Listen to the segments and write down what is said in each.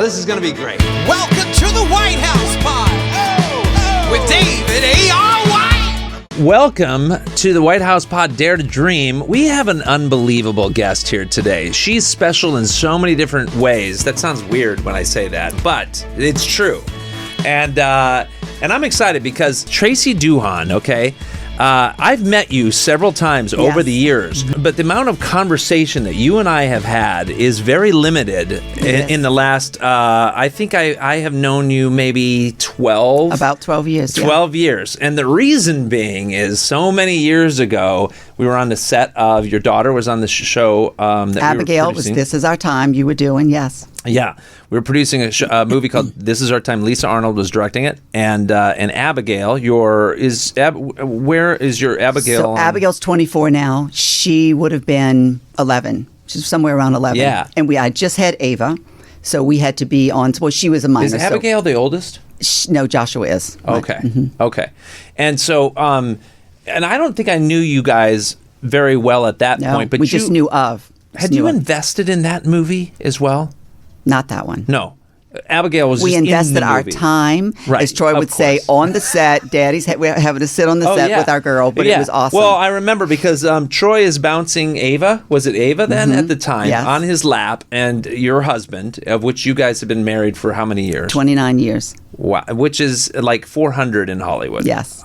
this is going to be great. Welcome to the White House Pod with David A.R. White. Welcome to the White House Pod Dare to Dream. We have an unbelievable guest here today. She's special in so many different ways. That sounds weird when I say that, but it's true. And I'm excited because Tracy Duhon, okay? I've met you several times over the years, but the amount of conversation that you and I have had is very limited in the last, I think I have known you maybe 12. About 12 years. 12 years. And the reason being is so many years ago, we were on the set of, your daughter was on the show that Abigail we were producing. was This Is Our Time you were doing, yes. Yeah, we were producing a movie called This Is Our Time. Lisa Arnold was directing it, and Abigail, where is your Abigail? So Abigail's 24 now. She would have been 11. She's somewhere around 11. Yeah. And I just had Ava, so we had to be on. Well, she was a minor. Is Abigail the oldest? No, Joshua is. Okay, okay, and so and I don't think I knew you guys very well at that point, but we just knew of. Had you invested in that movie as well? Not that one. No. Abigail was we just invested in the our movie. time, Right, as Troy would say, on the set. We're having to sit on the set with our girl, but it was awesome. Well, I remember because Troy is bouncing Ava. Was it Ava then at the time? Yes. On his lap, and your husband, of which you guys have been married for how many years? 29 years. Wow, which is like 400 in Hollywood. Yes.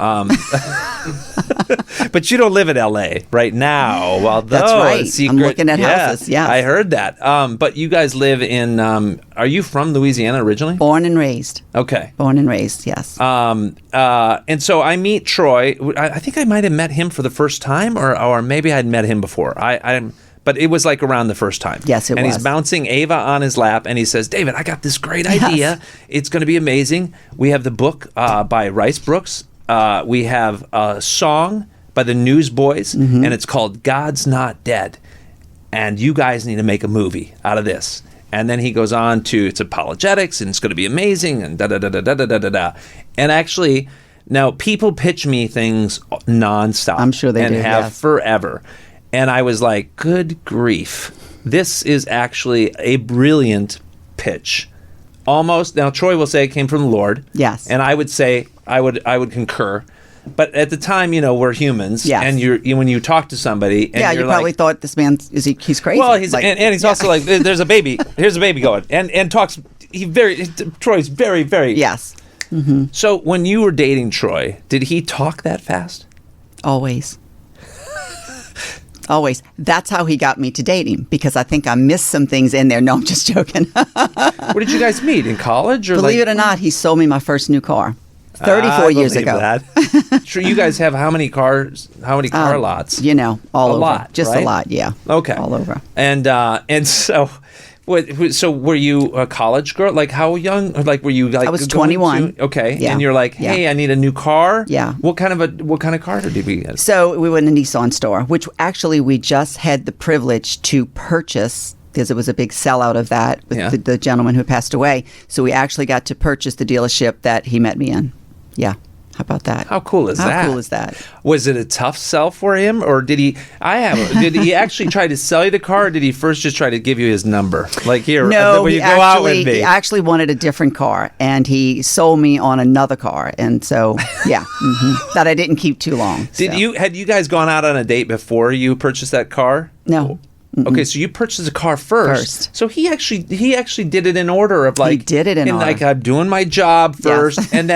But you don't live in L.A. right now. Well, that's right. I'm looking at houses. Yeah, I heard that. But you guys live in. Are you from Louisiana originally? Born and raised. Okay. Born and raised. Yes. And so I meet Troy. I think I might have met him for the first time, or maybe I'd met him before. But it was like around the first time. Yes, it was. And he's bouncing Ava on his lap, and he says, David, I got this great idea. Yes. It's going to be amazing. We have the book by Rice Brooks. We have a song by the Newsboys, and it's called God's Not Dead. And you guys need to make a movie out of this. And then he goes on to, it's apologetics, and it's going to be amazing, and da-da-da-da-da-da-da-da. And actually, now people pitch me things nonstop. I'm sure they do, and have yes. forever. And I was like, good grief. This is actually a brilliant pitch. Almost. Now, Troy will say it came from the Lord. Yes. And I would say, I would concur. But at the time, we're humans. Yes. And when you talk to somebody, and you probably thought this man he's crazy. Well, he's he's also like, there's a baby. Here's a baby going, and talks. Troy's very, very. Yes. So when you were dating Troy, did he talk that fast? Always. Always. That's how he got me to date him, because I think I missed some things in there. No, I'm just joking. Where did you guys meet? In college? Or Believe it or not, he sold me my first new car 34 years ago. That. Sure, you guys have how many cars? How many car lots? All over. Lot, just right? a lot, yeah. Okay, all over. And so. So were you a college girl? Like how young? Or like were you like? I was 21. Okay, yeah. And you're like, hey, I need a new car. Yeah. What kind of car did we get? So we went to a Nissan store, which actually we just had the privilege to purchase, because it was a big sellout of that with the gentleman who passed away. So we actually got to purchase the dealership that he met me in. Yeah. How about that? How cool is that? How cool is that? Was it a tough sell for him, or did he? Did he actually try to sell you the car, or did he first just try to give you his number? Like here, no, will you go out with me? He actually wanted a different car, and he sold me on another car, and so that I didn't keep too long. Had you guys gone out on a date before you purchased that car? No. Okay, so you purchased a car first. So he actually did it in order of like, he did it in order. Like, I'm doing my job first, yes. and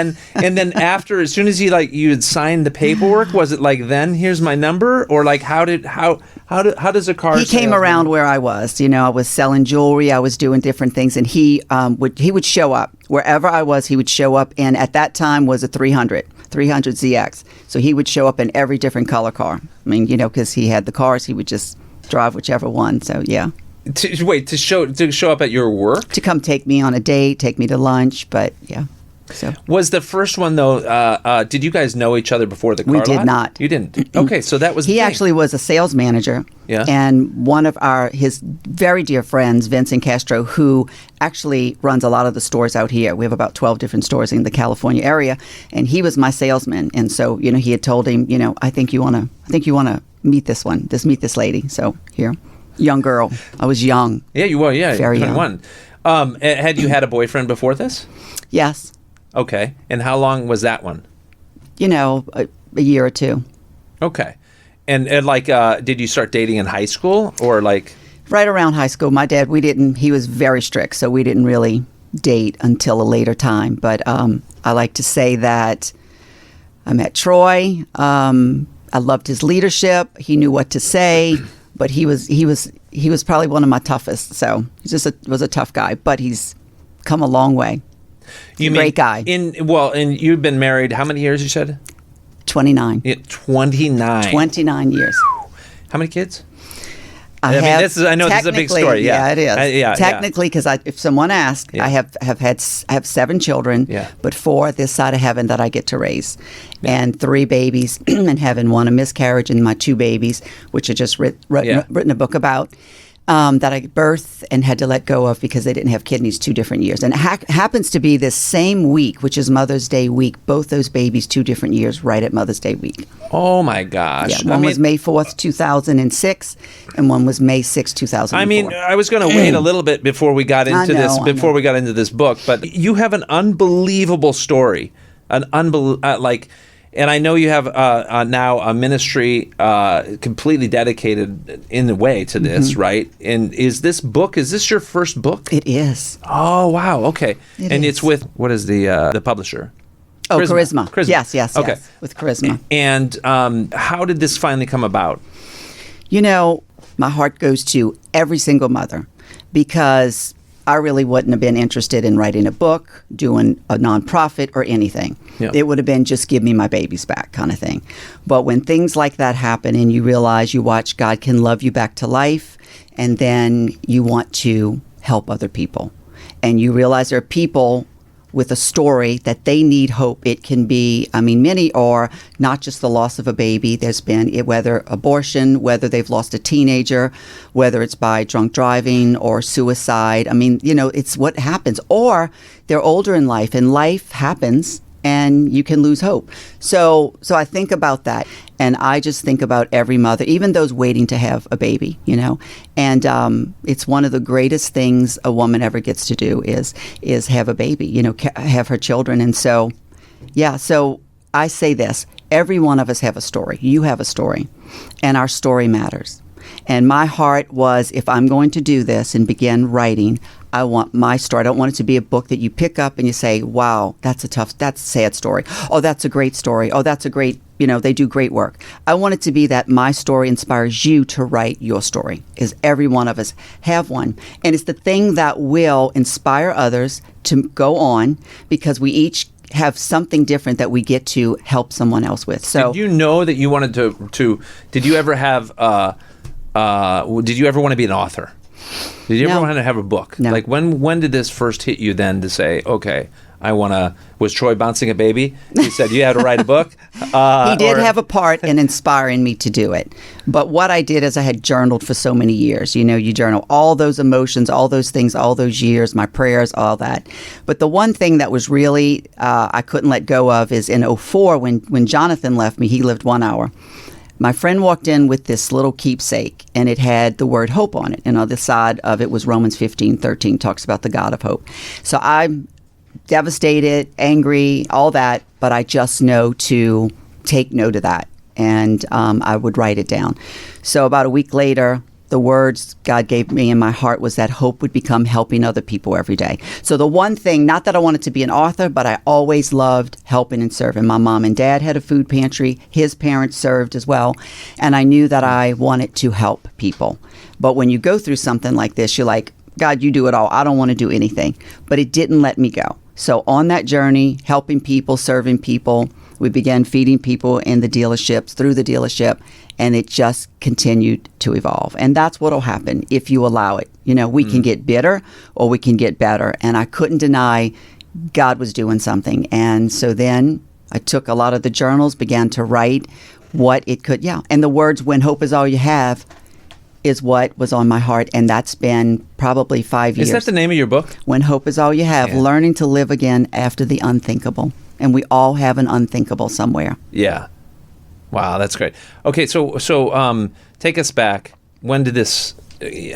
then after, as soon as you had signed the paperwork, was it like, then here's my number, or like how does a car? He came around where I was. I was selling jewelry. I was doing different things, and he would show up wherever I was. He would show up, and at that time was a 300 ZX. So he would show up in every different color car. I mean, because he had the cars, he would just drive whichever one. So yeah. To show up at your work? To come take me on a date, take me to lunch, but yeah. So was the first one though? Did you guys know each other before the car lot? We did not. You didn't. Okay, so that was. He actually was a sales manager. Yeah. And one of his very dear friends, Vincent Castro, who actually runs a lot of the stores out here. We have about 12 different stores in the California area, and he was my salesman. And so he had told him, I think you want to meet meet this lady. So here, young girl. I was young. Yeah, you were. Yeah, very 21. young. Had you had a boyfriend before this? Yes. Okay. And how long was that one? A year or two. Okay. And like, did you start dating in high school or like? Right around high school. My dad, he was very strict, so we didn't really date until a later time. But I like to say that I met Troy. I loved his leadership. He knew what to say, but he was probably one of my toughest. So he just was a tough guy, but he's come a long way. He's a great guy. And you've been married how many years, you said? 29. Yeah, 29. 29 years. How many kids? I this is a big story. Yeah, it is. Technically, because if someone asks, I have 7 children, but 4 at this side of heaven that I get to raise, and 3 babies in heaven. 1 a miscarriage, and my 2 babies, which I just written a book about. That I birthed and had to let go of because they didn't have kidneys 2 different years. And it happens to be this same week, which is Mother's Day week, both those babies 2 different years right at Mother's Day week. Oh, my gosh. Yeah, one was May 4th, 2006, and one was May 6th, 2004. I mean, I was going to wait a little bit before we got into we got into this book, but you have an unbelievable story. And I know you have now a ministry completely dedicated in a way to this, right? And is this your first book? It is. Oh, wow. Okay. It's with, what is the publisher? Oh, Charisma. Yes. Okay. Yes, with Charisma. And how did this finally come about? My heart goes to every single mother because I really wouldn't have been interested in writing a book, doing a nonprofit, or anything. Yeah. It would have been just give me my babies back kind of thing. But when things like that happen and you realize, you watch God can love you back to life, and then you want to help other people. And you realize there are people with a story that they need hope. It can be, many are not just the loss of a baby. There's been whether abortion, whether they've lost a teenager, whether it's by drunk driving or suicide. It's what happens. Or they're older in life, and life happens, and you can lose hope. So I think about that, and I just think about every mother, even those waiting to have a baby, And it's one of the greatest things a woman ever gets to do is have a baby, have her children. And so I say this, every one of us have a story. You have a story, and our story matters. And my heart was, if I'm going to do this and begin writing, I want my story. I don't want it to be a book that you pick up and you say, wow, that's a sad story. Oh, that's a great story. Oh, that's a great, they do great work. I want it to be that my story inspires you to write your story, is every one of us have one. And it's the thing that will inspire others to go on, because we each have something different that we get to help someone else with. So, did you know that you wanted to did you ever have, did you ever want to be an author? Did you ever want to have a book? No. Like when did this first hit you then to say, okay, was Troy bouncing a baby? He said you had to write a book? He did have a part in inspiring me to do it. But what I did is I had journaled for so many years. You journal all those emotions, all those things, all those years, my prayers, all that. But the one thing that was really I couldn't let go of is in 2004 when Jonathan left me. He lived 1 hour. My friend walked in with this little keepsake, and it had the word hope on it. And on the side of it was Romans 15:13, talks about the God of hope. So I'm devastated, angry, all that, but I just know to take note of that. And I would write it down. So about a week later, the words God gave me in my heart was that hope would become helping other people every day. So the one thing, not that I wanted to be an author, but I always loved helping and serving. My mom and dad had a food pantry. His parents served as well. And I knew that I wanted to help people. But when you go through something like this, you're like, God, you do it all. I don't want to do anything. But it didn't let me go. So on that journey, helping people, serving people, we began feeding people in the dealerships, through the dealership, and it just continued to evolve. And that's what will happen if you allow it. We can get bitter or we can get better. And I couldn't deny God was doing something. And so then I took a lot of the journals, began to write what it could. And the words, when hope is all you have, is what was on my heart. And that's been probably 5 years. Is that the name of your book? When hope is all you have, learning to live again after the unthinkable. And we all have an unthinkable somewhere. Yeah. Wow, that's great. Okay, so take us back. When did this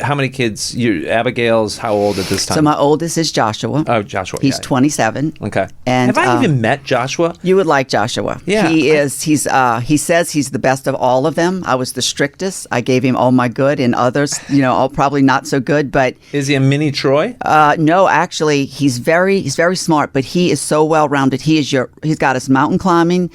how many kids? Abigail's how old at this time? So my oldest is Joshua. Oh, Joshua. He's 27. Okay. And have I even met Joshua? You would like Joshua. Yeah. He says he's the best of all of them. I was the strictest. I gave him all my good, and others, all probably not so good. But is he a mini Troy? no, actually, he's very smart. But he is so well rounded. He's got us mountain climbing,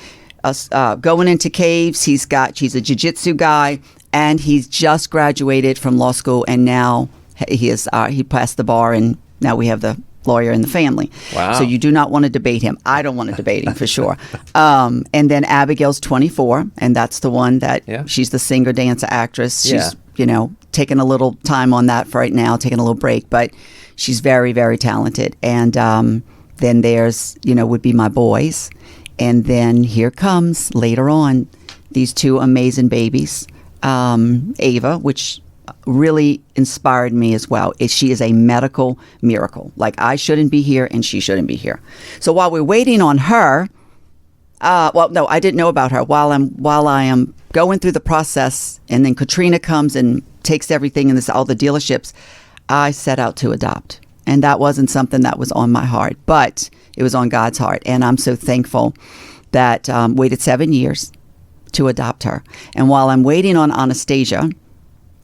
going into caves. He's a jiu-jitsu guy, and he's just graduated from law school, and now he passed the bar, and now we have the lawyer in the family. Wow. So you do not want to debate him. I don't want to debate him for sure. And then Abigail's 24, and that's the one that she's the singer, dancer, actress. She's, taking a little time on that for right now, taking a little break, but she's very, very talented. And then there's, would be my boys. And then here comes later on these two amazing babies. Ava, which really inspired me as well. She is a medical miracle. Like, I shouldn't be here and she shouldn't be here. So while we're waiting on her, no, I didn't know about her. While I am going through the process, and then Katrina comes and takes everything in all the dealerships, I set out to adopt. And that wasn't something that was on my heart, but it was on God's heart. And I'm so thankful that waited 7 years to adopt her. And while I'm waiting on Anastasia,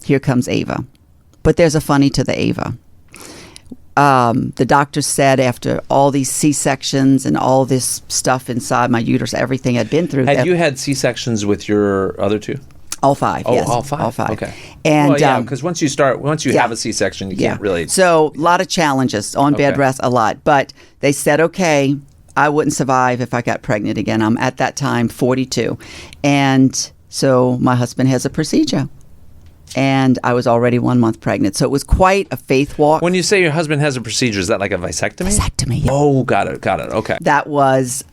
here comes Ava. But there's a funny to the Ava. The doctor said after all these C-sections and all this stuff inside my uterus, everything I'd been through. Had you had C-sections with your other two? All five, oh, yes. All five? All five. Okay. And, because once you have a C-section, you can't really... So a lot of challenges, on bed rest, a lot. But they said, okay, I wouldn't survive if I got pregnant again. I'm at that time 42. And so my husband has a procedure. And I was already 1 month pregnant. So it was quite a faith walk. When you say your husband has a procedure, is that like a vasectomy? Vasectomy, yeah. Oh, got it. Okay. That was...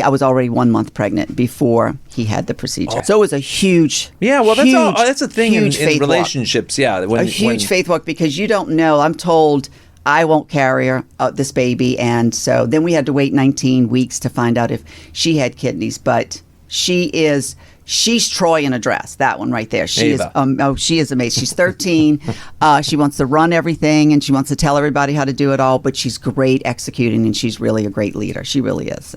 I was already 1 month pregnant before he had the procedure. So it was a huge, that's a thing in relationships. Walk. Yeah, a huge faith walk, because you don't know. I'm told I won't carry her, this baby, and so then we had to wait 19 weeks to find out if she had kidneys. But she's Troy in a dress. That one right there. She Ava. is. She is amazing. She's 13. She wants to run everything, and she wants to tell everybody how to do it all. But she's great executing, and she's really a great leader. She really is.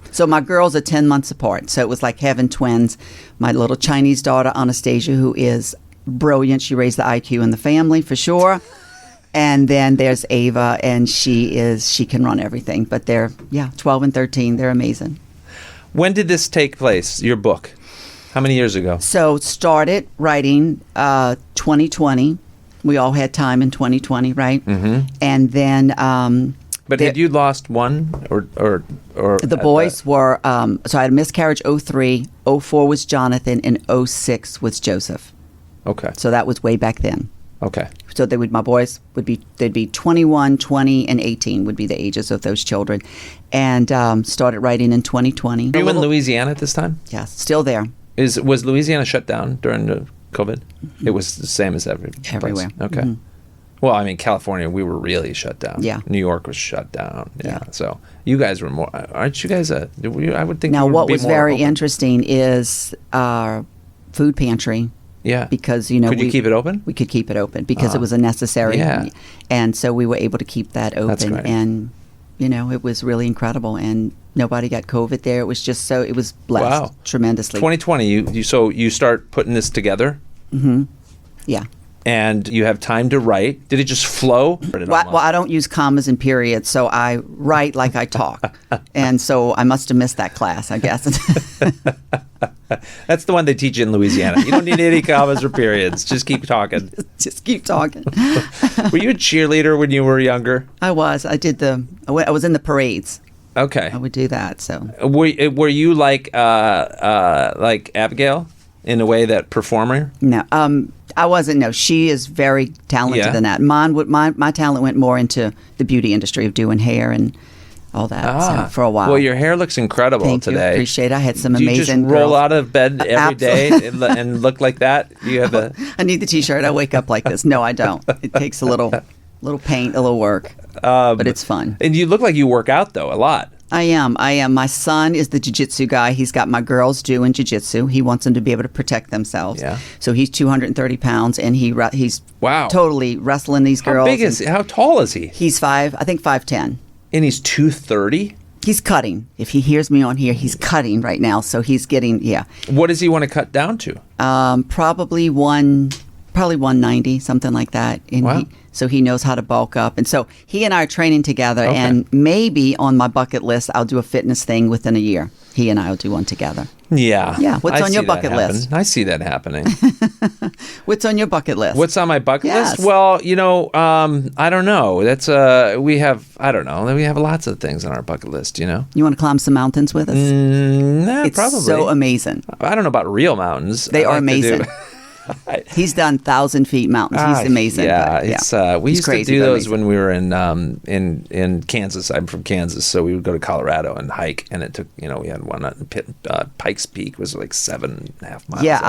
So my girls are 10 months apart. So it was like having twins. My little Chinese daughter, Anastasia, who is brilliant. She raised the IQ in the family for sure. And then there's Ava, and she can run everything. But they're, 12 and 13. They're amazing. When did this take place, your book? How many years ago? So started writing 2020. We all had time in 2020, right? Mm-hmm. And then... But had you lost one or the boys were so I had a miscarriage 03, 04 was Jonathan, and 06 was Joseph. Okay. So that was way back then. Okay. So my boys they'd be 21, 20, and 18 would be the ages of those children, and started writing in 2020. Were you in Louisiana at this time? Yes, still there. Was Louisiana shut down during the COVID? Mm-hmm. It was the same as everywhere. Okay. Mm-hmm. Well, I mean, California, we were really shut down. Yeah. New York was shut down. Yeah. So you guys were more, aren't you guys, I would think. Now, you would what be was more very open. interesting is our food pantry. Yeah. Because, Could you keep it open? We could keep it open because it was a necessary. Yeah. And so we were able to keep that open. That's great. And, it was really incredible. And nobody got COVID there. It was just it was blessed tremendously. 2020, you start putting this together? Mm-hmm. Yeah. And you have time to write. Did it just flow? Well, I don't use commas and periods, so I write like I talk. And so I must have missed that class, I guess. That's the one they teach you in Louisiana. You don't need any commas or periods. Just keep talking. Just keep talking. Were you a cheerleader when you were younger? I was. I was in the parades. Okay. I would do that. So were you like Abigail in a way, that performer? No. I wasn't. No, she is very talented in that. My talent went more into the beauty industry of doing hair and all that for a while. Well, your hair looks incredible Thank today. You. Appreciate it. I had some Do amazing. You just roll girls. out of bed every day and look like that? You have I need the T-shirt. I wake up like this. No, I don't. It takes a little paint, a little work, but it's fun. And you look like you work out though a lot. I am. My son is the jiu-jitsu guy. He's got my girls doing jiu-jitsu. He wants them to be able to protect themselves. Yeah. So he's 230 pounds, and he's Wow. totally wrestling these girls. How big is he? How tall is he? He's 5'10". And he's 230? He's cutting. If he hears me on here, he's cutting right now. So he's getting, What does he want to cut down to? probably 190, something like that. And Wow. so he knows how to bulk up. And so he and I are training together. Okay. And maybe on my bucket list, I'll do a fitness thing within a year. He and I will do one together. Yeah. Yeah, what's I on your see that bucket happen. list? I see that happening. What's on your bucket list? What's on my bucket Yes. list? Well, I don't know. That's we have lots of things on our bucket list, You want to climb some mountains with us? Nah, It's probably. so amazing. I don't know about real mountains. They I are like to do- amazing. He's done 1,000 feet mountains. He's amazing. Yeah, but, it's we He's used crazy, to do but those amazing. when we were in Kansas. I'm from Kansas, so we would go to Colorado and hike, and it took we had one at Pikes Peak was like 7.5 miles. Yeah, up.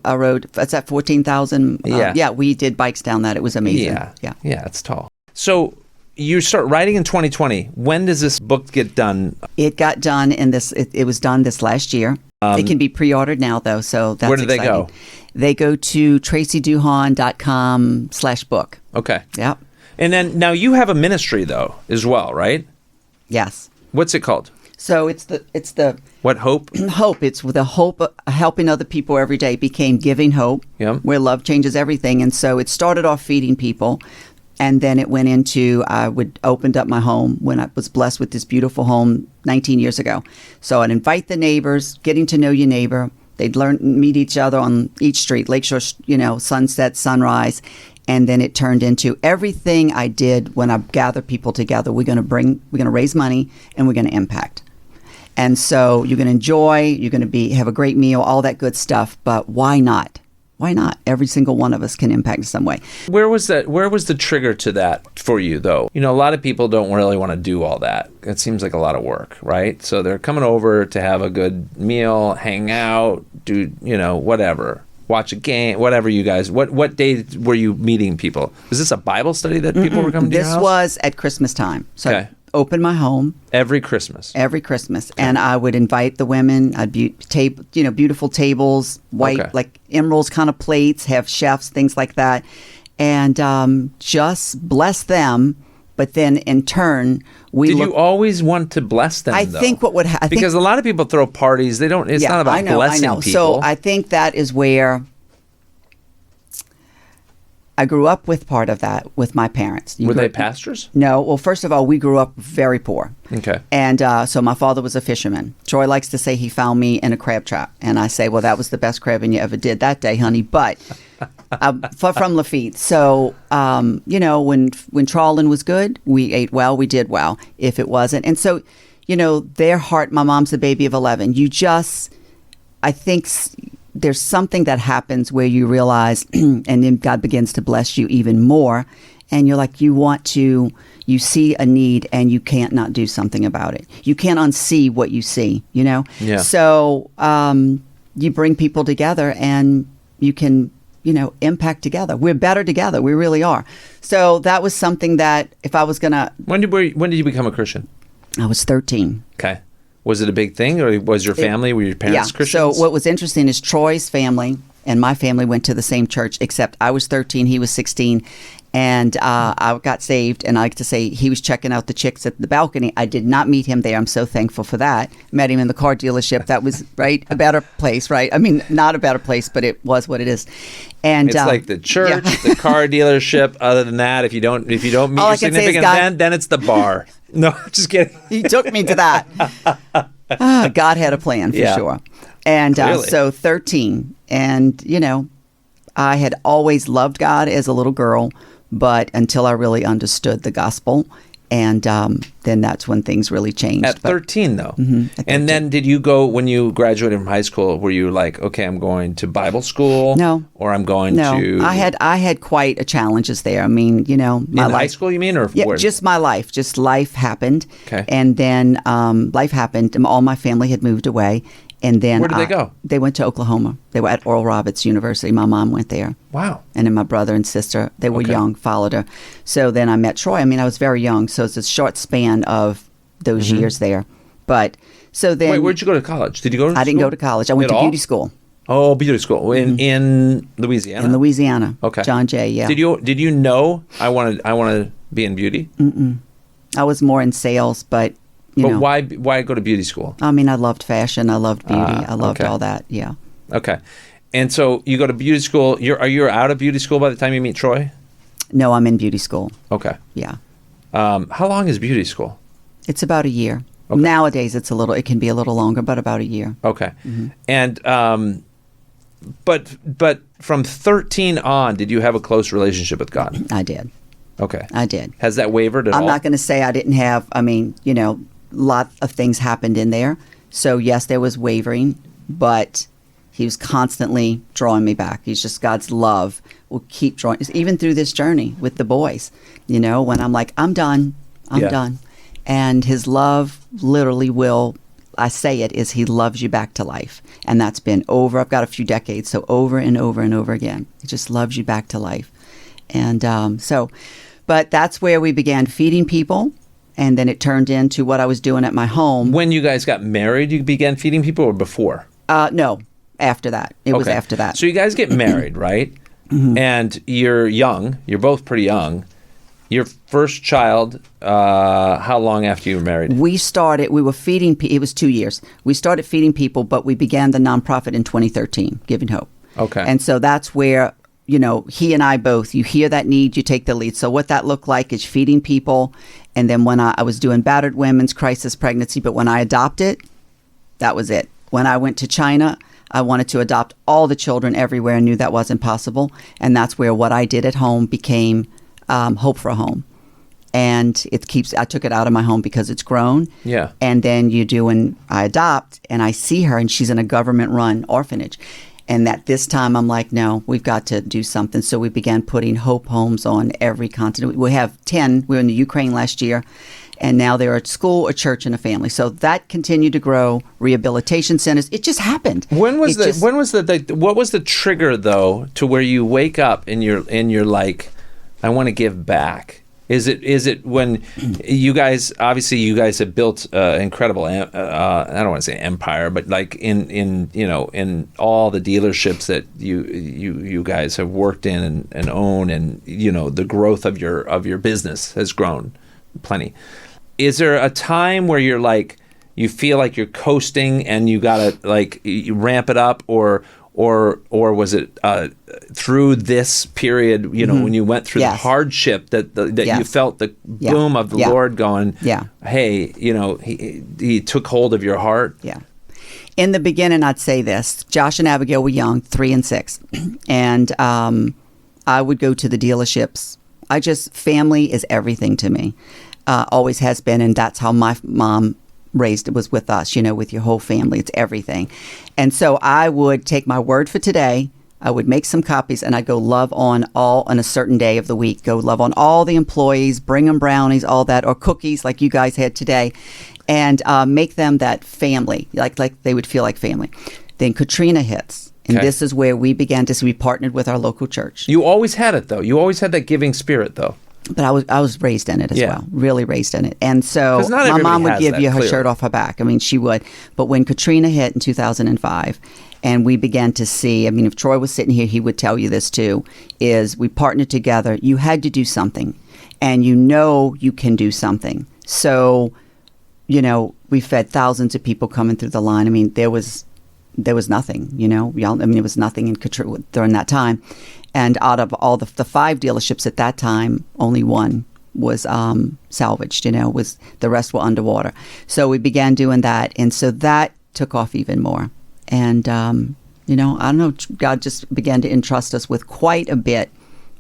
I rode. It's at 14,000. Yeah. We did bikes down that. It was amazing. Yeah, it's tall. So you start writing in 2020. When does this book get done? It got done in this. It was done this last year. It can be pre-ordered now, though. So that's Where do they exciting. go? They go to tracyduhon.com/book. Okay. Yep. And then now you have a ministry though as well, right? Yes. What's it called? So it's the What hope? hope. It's with the hope of helping other people every day became Giving Hope, where love changes everything. And so it started off feeding people. And then it went into, opened up my home when I was blessed with this beautiful home 19 years ago. So I'd invite the neighbors, getting to know your neighbor. They'd meet each other on each street, Lakeshore, sunset, sunrise. And then it turned into everything I did when I gather people together. We're going to raise money and we're going to impact. And so you're going to enjoy, you're going to have a great meal, all that good stuff. But why not? Why not? Every single one of us can impact in some way. Where was the trigger to that for you, though? A lot of people don't really want to do all that. It seems like a lot of work, right? So they're coming over to have a good meal, hang out, do, whatever. Watch a game, whatever you guys. What day were you meeting people? Was this a Bible study that people were coming to your house? This was at Christmas time. So Okay. open my home Every Christmas. and I would invite the women. I'd beautiful tables, white Okay. like emeralds kind of plates, have chefs, things like that, and just bless them. But then in turn, Did you always want to bless them? I though? think what would happen because a lot of people throw parties. They don't. It's not about I know, blessing I know. people. So I think that is where I grew up with part of that with my parents. Were they pastors? No. Well, first of all, we grew up very poor. Okay. And so my father was a fisherman. Troy likes to say he found me in a crab trap. And I say, well, that was the best crabbing you ever did that day, honey. But from Lafitte. So, when trawling was good, we ate well, we did well. If it wasn't. And so, their heart, my mom's the baby of 11. I think there's something that happens where you realize, and then God begins to bless you even more. And you're like, you see a need and you can't not do something about it. You can't unsee what you see, Yeah. So you bring people together and you can, impact together. We're better together. We really are. So that was something that if I was going to... When did you become a Christian? I was 13. Okay. Was it a big thing, or was your family, were your parents Christians? So what was interesting is Troy's family and my family went to the same church, except I was 13, he was 16. And I got saved, and I like to say he was checking out the chicks at the balcony. I did not meet him there. I'm so thankful for that. Met him in the car dealership. That was, right, a better place, right? I mean, not a better place, but it was what it is. And it's like the church, the car dealership. Other than that, if you don't meet your significant, then it's the bar. No, just kidding. He took me to that. God had a plan for sure. And so 13, and I had always loved God as a little girl, but until I really understood the gospel, and then that's when things really changed. At 13, though. Mm-hmm, at 13. And then did you go, when you graduated from high school, were you like, okay, I'm going to Bible school? No. Or I'm going to... I had quite a challenges there. I mean, my life. High school, you mean? Or yeah, where? just my life. Just life happened. Okay. And then life happened. All my family had moved away. And then where did they go? They went to Oklahoma. They were at Oral Roberts University. My mom went there. Wow. And then my brother and sister, they were young, followed her. So then I met Troy. I mean, I was very young. So it's a short span of those years there. But so then, Wait, where'd you go to college? Did you go to school? I didn't go to college. I went At to all? beauty school Oh, beauty school in Louisiana. in Louisiana. Okay. John Jay. Yeah. Did you know I want to be in beauty? I was more in sales, but you But know, why go to beauty school? I mean, I loved fashion. I loved beauty. I loved okay. all that. Yeah. Okay. And so you go to beauty school. Are you out of beauty school by the time you meet Troy? No, I'm in beauty school. Okay. Yeah. How long is beauty school? It's about a year. Okay. Nowadays, it can be a little longer, but about a year. Okay. And but from 13 on, did you have a close relationship with God? I did. Okay. I did. Has that wavered at all? I'm not going to say I didn't have, I mean, you know, a lot of things happened in there. So, yes, there was wavering, but he was constantly drawing me back. He's just, God's love will keep drawing, even through this journey with the boys, you know, when I'm like, I'm done. I'm done. And his love literally will, I say it, is he loves you back to life. And that's been over, I've got a few decades, so over and over and over again. He just loves you back to life. And but that's where we began feeding people. And then it turned into what I was doing at my home. When you guys got married, you began feeding people, or before? No, after that. It was Okay. after that. So you guys get married, right? And you're young. You're both pretty young. Your first child, how long after you were married? We were feeding, it was 2 years. We started feeding people, but we began the nonprofit in 2013, Giving Hope. Okay. And so that's where, you know, he and I both, you hear that need, you take the lead. So what that looked like is feeding people. And then when I was doing battered women's crisis pregnancy, but when I adopted, that was it. When I went to China, I wanted to adopt all the children everywhere and knew that wasn't possible. And that's where what I did at home became Hope for a Home. And I took it out of my home because it's grown. Yeah. And then I adopt and I see her and she's in a government run orphanage. And at this time, I'm like, no, we've got to do something. So we began putting Hope Homes on every continent. We have 10. We were in the Ukraine last year. And now they're a school, a church, and a family. So that continued to grow. Rehabilitation centers. It just happened. What was the trigger though to where you wake up and you're like, I want to give back? Is it when you guys have built incredible I don't want to say empire, but like in all the dealerships that you guys have worked in and own, and the growth of your business has grown plenty. Is there a time where you're like, you feel like you're coasting and you gotta like you ramp it up, or was it through this period, when you went through the hardship that you felt the boom of the Lord going, hey, he took hold of your heart? Yeah. In the beginning, I'd say this. Josh and Abigail were young, 3 and 6. And I would go to the dealerships. Family is everything to me. Always has been. And that's how my mom raised it, was with us, with your whole family. It's everything. And so I would take my word for today. I would make some copies and I'd go love on a certain day of the week. Go love on all the employees, bring them brownies, all that, or cookies like you guys had today, and make them that family, like they would feel like family. Then Katrina hits. And this is where we began we partnered with our local church. You always had it though. You always had that giving spirit though. But I was raised in it as well, really raised in it. And so my mom would give you her shirt off her back. I mean, she would. But when Katrina hit in 2005, and we began to see, I mean, if Troy was sitting here, he would tell you this too, is we partnered together. You had to do something, and you can do something. So, we fed thousands of people coming through the line. I mean, there was nothing, it was nothing in Katrina during that time. And out of all the 5 dealerships at that time, only one was salvaged, the rest were underwater. So we began doing that. And so that took off even more. And, I don't know, God just began to entrust us with quite a bit,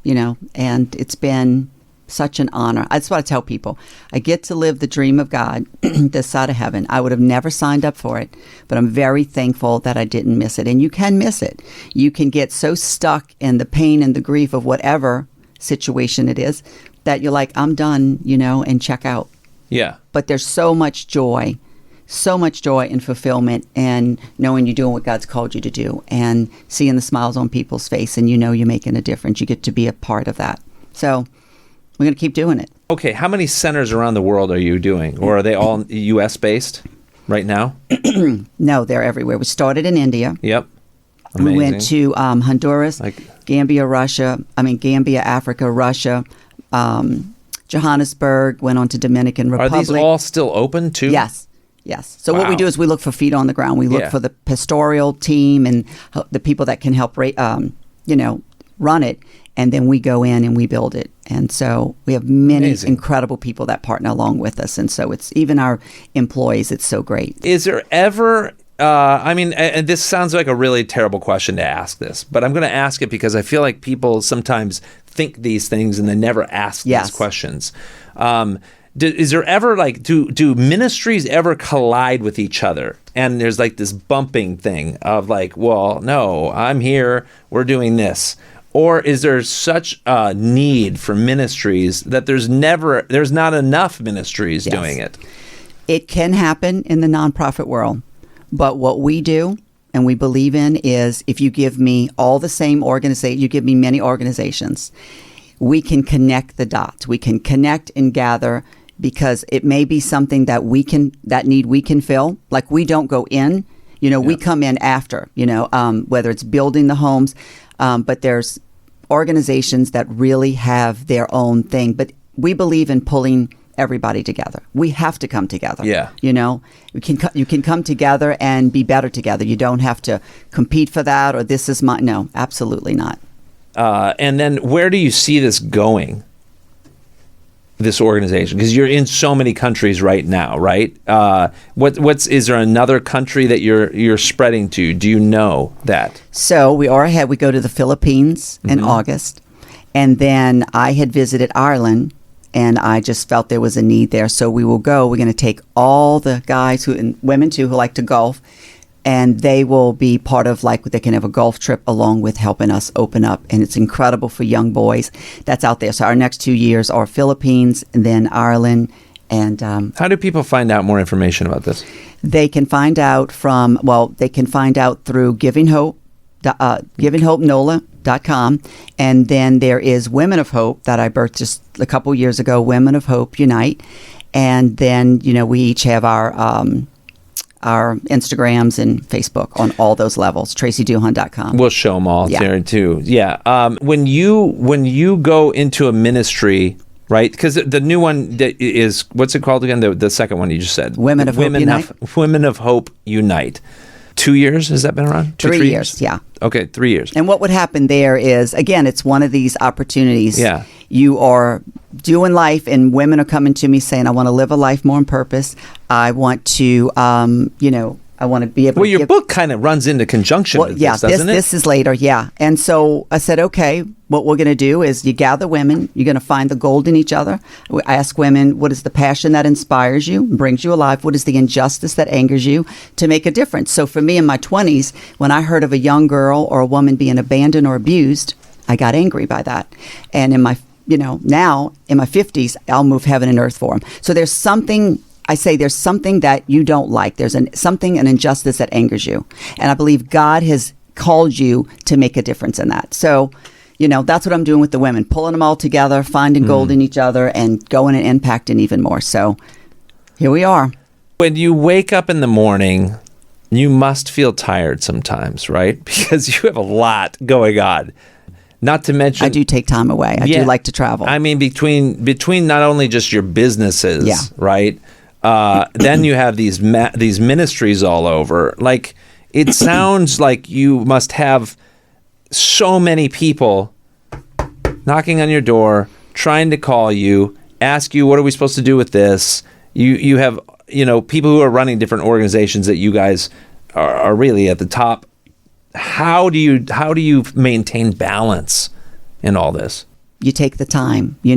and it's been such an honor. That's what I tell people. I get to live the dream of God this side of heaven. I would have never signed up for it, but I'm very thankful that I didn't miss it. And you can miss it. You can get so stuck in the pain and the grief of whatever situation it is that you're like, I'm done, and check out. Yeah. But there's so much joy and fulfillment, and knowing you're doing what God's called you to do, and seeing the smiles on people's face, and you're making a difference. You get to be a part of that. So We're going to keep doing it. Okay, how many centers around the world are you doing? Or are they all U.S. based right now? No, they're everywhere. We started in India. Yep. Amazing. We went to Honduras, Gambia, Africa, Russia, Johannesburg, went on to Dominican Republic. Are these all still open too? Yes. So what we do is we look for feet on the ground. We look for the pastoral team and the people that can help, run it. And then we go in and we build it. And so we have many incredible people that partner along with us. And so it's even our employees. It's so great. Is there ever, and this sounds like a really terrible question to ask this, but I'm going to ask it because I feel like people sometimes think these things and they never ask these questions. Is there ever do ministries ever collide with each other? And there's like this bumping thing of like, well, no, I'm here, we're doing this. Or is there such a need for ministries that there's not enough ministries doing it? It can happen in the nonprofit world. But what we do and we believe in is if you give me all the same organization, you give me many organizations, we can connect the dots. We can connect and gather because it may be something that we can fill. Like we don't go in, we come in after, whether it's building the homes, but there's organizations that really have their own thing. But we believe in pulling everybody together. We have to come together. Yeah. You can come together and be better together. You don't have to compete for that or this is my, no, absolutely not. And then where do you see this going? This organization, because you're in so many countries right now, right? Is there another country that you're spreading to? Do you know that? So we are ahead. We go to the Philippines in August, and then I had visited Ireland, and I just felt there was a need there. So we will go. We're going to take all the guys and women too who like to golf, and they will be part of they can have a golf trip along with helping us open up. And it's incredible for young boys that's out there. So our next 2 years are Philippines and then Ireland. And how do people find out more information about this? They can find out through Giving Hope, GivingHopeNOLA.com. And then there is Women of Hope that I birthed just a couple years ago, Women of Hope Unite. And then, we each have our Instagrams and Facebook on all those levels. TracyDuhon.com. We'll show them all there too. Yeah. When you go into a ministry, right? Because the new one that is, what's it called again? The second one you just said. Women of Hope Unite. Women of Hope Unite. 2 years has that been around? 3 years. Yeah. Okay, 3 years. And what would happen there is, again, it's one of these opportunities. Yeah. You are doing life, and women are coming to me saying, "I want to live a life more on purpose. I want to, I want to be able." Well, your book kind of runs into conjunction with this, doesn't it? This is later, yeah. And so I said, okay, what we're going to do is you gather women. You're going to find the gold in each other. I ask women, what is the passion that inspires you, brings you alive? What is the injustice that angers you to make a difference? So for me in my 20s, when I heard of a young girl or a woman being abandoned or abused, I got angry by that. And in my now in my 50s, I'll move heaven and earth for them. So there's something that you don't like. There's an injustice that angers you. And I believe God has called you to make a difference in that. So, that's what I'm doing with the women, pulling them all together, finding gold in each other and going and impacting even more. So here we are. When you wake up in the morning, you must feel tired sometimes, right? Because you have a lot going on. Not to mention, I do take time away. I do like to travel. I mean, between not only just your businesses, right? Then you have these ministries all over. Like, it sounds like you must have so many people knocking on your door, trying to call you, ask you, what are we supposed to do with this? You have people who are running different organizations that you guys are really at the top. How do you maintain balance in all this? You take the time, you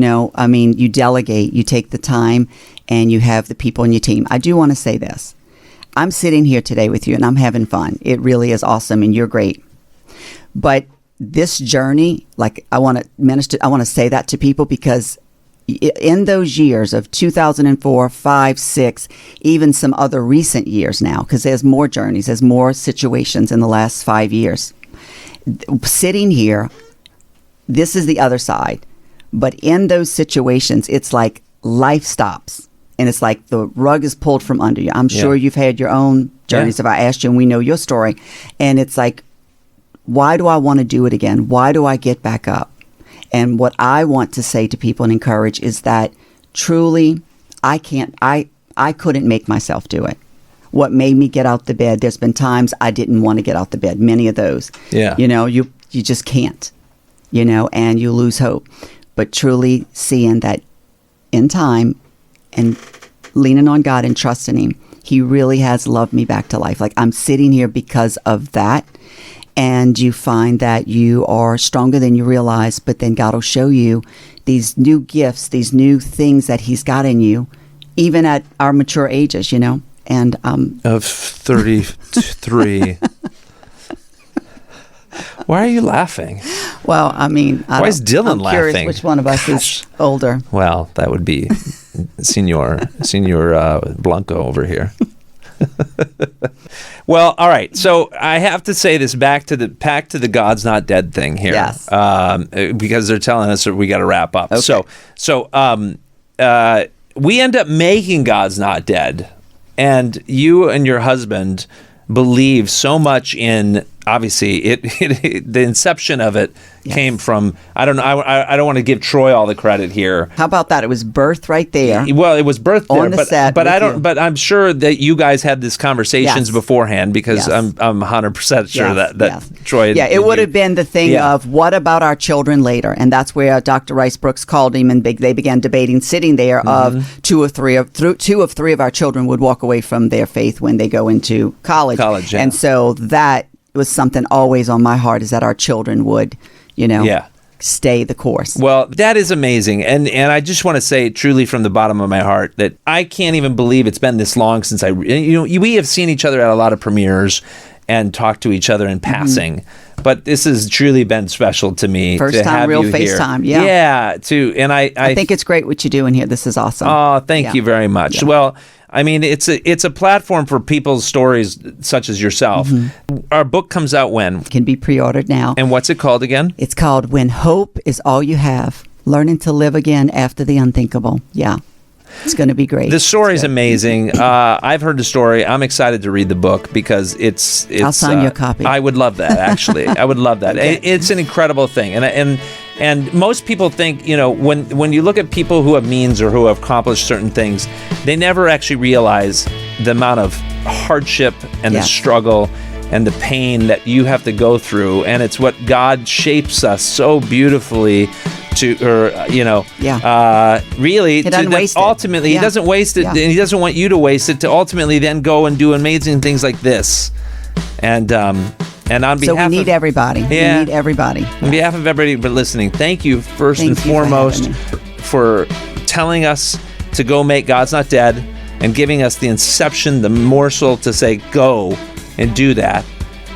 delegate, you take the time, and you have the people in your team. I do want to say this. I'm sitting here today with you and I'm having fun. It really is awesome and you're great. But this journey, I want to say that to people because in those years of 2004, 5, 6, even some other recent years now, because there's more journeys, there's more situations in the last 5 years. Sitting here, this is the other side. But in those situations, it's like life stops. And it's like the rug is pulled from under you. I'm sure you've had your own journeys. If I asked you, and we know your story. And it's like, why do I want to do it again? Why do I get back up? And what I want to say to people and encourage is that truly, I couldn't make myself do it. What made me get out the bed, there's been times I didn't want to get out the bed, many of those. Yeah. You know, you just can't, you know, and you lose hope. But truly seeing that in time and leaning on God and trusting Him, He really has loved me back to life. Like, I'm sitting here because of that. And you find that you are stronger than you realize, but then God will show you these new gifts, these new things that He's got in you, even at our mature ages, you know. And of 33. Why are you laughing? Well, I mean, why is Dylan I'm curious laughing? which one of us is older? Well, that would be Senor Blanco over here. Well, all right. So I have to say this back to the God's Not Dead thing here. Yes. Because they're telling us that we got to wrap up. Okay. So we end up making God's Not Dead, and you and your husband believe so much in. Obviously, the inception of it came from, I don't know, I don't want to give Troy all the credit here. How about that? It was birthed right there. Well, it was birthed there, on the set but with I don't. you. But I'm sure that you guys had these conversations beforehand, because I'm 100% sure that Troy. Yeah, it would have been the thing of, what about our children later? And that's where Dr. Rice Brooks called him, and they began debating, sitting there, of two of three of our children would walk away from their faith when they go into college. Yeah. And so that was something always on my heart, is that our children would, you know, stay the course. Well, that is amazing. And I just want to say truly from the bottom of my heart that I can't even believe it's been this long since we have seen each other at a lot of premieres and talked to each other in passing. But this has truly been special to me. First to time, have real you here. FaceTime, And I think it's great what you do in here. This is awesome. Oh, thank you very much. Yeah. Well, I mean, it's a platform for people's stories such as yourself. Our book comes out when? Can be pre-ordered now. And what's it called again? It's called When Hope is All You Have, Learning to Live Again After the Unthinkable. Yeah. It's going to be great. The story is amazing. I've heard the story. I'm excited to read the book because it's I'll sign you a copy. I would love that, actually. I would love that. Okay. It's an incredible thing. And most people think, you know, when you look at people who have means or who have accomplished certain things, they never actually realize the amount of hardship and the struggle and the pain that you have to go through. And it's what God shapes us so beautifully to, or, you know, really, he doesn't waste ultimately, it. He doesn't waste it, and He doesn't want you to waste it, to ultimately then go and do amazing things like this. And on behalf so we need everybody. Yeah. We need everybody. On behalf of everybody but listening, thank you first and foremost for telling us to go make God's Not Dead and giving us the inception, the morsel to say go and do that.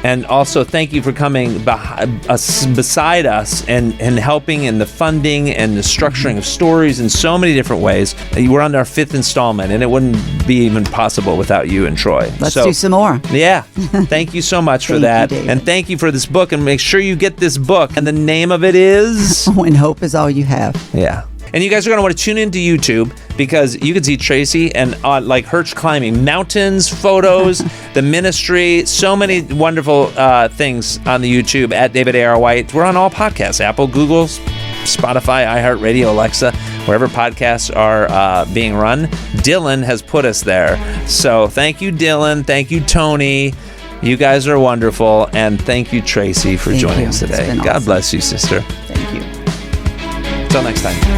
And also thank you for coming beside us and helping in the funding and the structuring of stories in so many different ways. We're on our 5th installment, and it wouldn't be even possible without you and Troy. Let's do some more. Yeah. Thank you so much for that. You, and thank you for this book. And make sure you get this book. And the name of it is? When Hope is All You Have. Yeah. And you guys are going to want to tune into YouTube, because you can see Tracy and like her climbing mountains, photos, the ministry, so many wonderful things on the YouTube at David A.R. White. We're on all podcasts, Apple, Google, Spotify, iHeartRadio, Alexa, wherever podcasts are being run. Dylan has put us there. So thank you, Dylan. Thank you, Tony. You guys are wonderful. And thank you, Tracy, for joining us today. God bless you, sister. Thank you. Until next time.